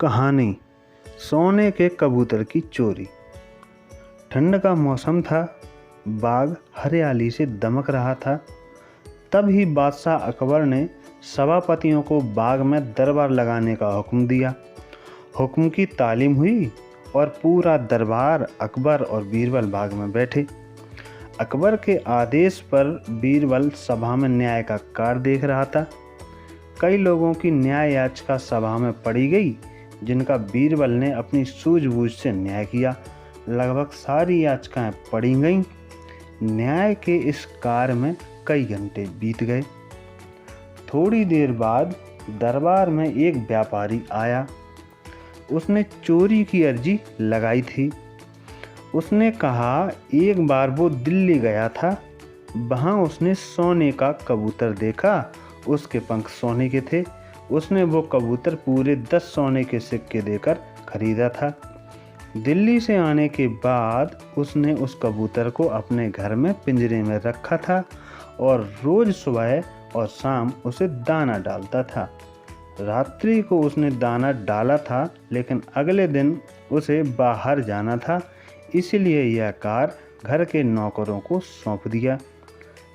कहानी सोने के कबूतर की चोरी। ठंड का मौसम था, बाग हरियाली से दमक रहा था। तभी बादशाह अकबर ने सभापतियों को बाग में दरबार लगाने का हुक्म दिया। हुक्म की तालीम हुई और पूरा दरबार अकबर और बीरबल बाग में बैठे। अकबर के आदेश पर बीरबल सभा में न्याय का कार्य देख रहा था। कई लोगों की न्याय याचिका सभा में पड़ी गई, जिनका बीरबल ने अपनी सूझबूझ से न्याय किया। लगभग सारी याचिकाएं पढ़ी गईं। न्याय के इस कार्य में कई घंटे बीत गए। थोड़ी देर बाद दरबार में एक व्यापारी आया। उसने चोरी की अर्जी लगाई थी। उसने कहा एक बार वो दिल्ली गया था, वहाँ उसने सोने का कबूतर देखा। उसके पंख सोने के थे। उसने वो कबूतर पूरे 10 सोने के सिक्के देकर खरीदा था। दिल्ली से आने के बाद उसने उस कबूतर को अपने घर में पिंजरे में रखा था और रोज सुबह और शाम उसे दाना डालता था। रात्रि को उसने दाना डाला था, लेकिन अगले दिन उसे बाहर जाना था, इसलिए यह कार्य घर के नौकरों को सौंप दिया।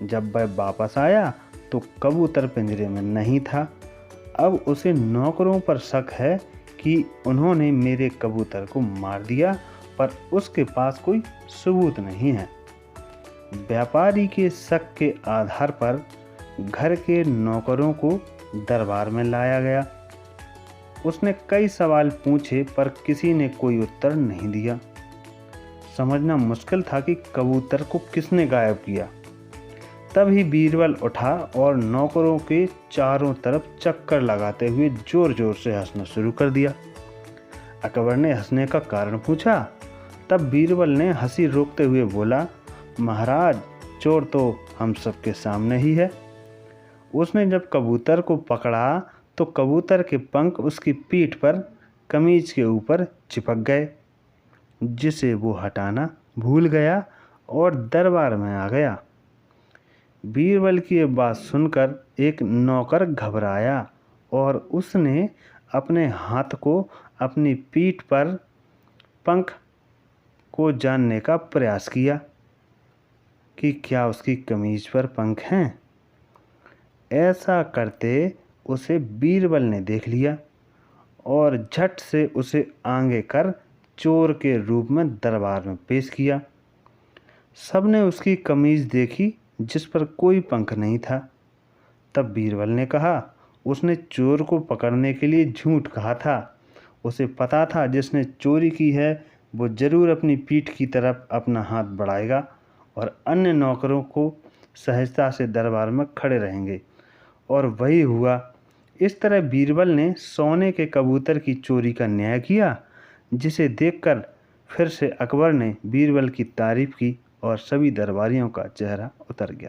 जब वह वापस आया तो कबूतर पिंजरे में नहीं था। अब उसे नौकरों पर शक है कि उन्होंने मेरे कबूतर को मार दिया, पर उसके पास कोई सबूत नहीं है। व्यापारी के शक के आधार पर घर के नौकरों को दरबार में लाया गया। उसने कई सवाल पूछे, पर किसी ने कोई उत्तर नहीं दिया। समझना मुश्किल था कि कबूतर को किसने गायब किया। तभी बीरबल उठा और नौकरों के चारों तरफ चक्कर लगाते हुए जोर जोर से हंसना शुरू कर दिया। अकबर ने हंसने का कारण पूछा। तब बीरबल ने हंसी रोकते हुए बोला, महाराज, चोर तो हम सबके सामने ही है। उसने जब कबूतर को पकड़ा तो कबूतर के पंख उसकी पीठ पर कमीज के ऊपर चिपक गए, जिसे वो हटाना भूल गया और दरबार में आ गया। बीरबल की ये बात सुनकर एक नौकर घबराया और उसने अपने हाथ को अपनी पीठ पर पंख को जानने का प्रयास किया कि क्या उसकी कमीज पर पंख हैं। ऐसा करते उसे बीरबल ने देख लिया और झट से उसे आगे कर चोर के रूप में दरबार में पेश किया। सबने उसकी कमीज देखी, जिस पर कोई पंख नहीं था। तब बीरबल ने कहा, उसने चोर को पकड़ने के लिए झूठ कहा था। उसे पता था जिसने चोरी की है वो जरूर अपनी पीठ की तरफ अपना हाथ बढ़ाएगा और अन्य नौकरों को सहजता से दरबार में खड़े रहेंगे। और वही हुआ। इस तरह बीरबल ने सोने के कबूतर की चोरी का न्याय किया, जिसे देखकर फिर से अकबर ने बीरबल की तारीफ की और सभी दरबारियों का चेहरा उतर गया।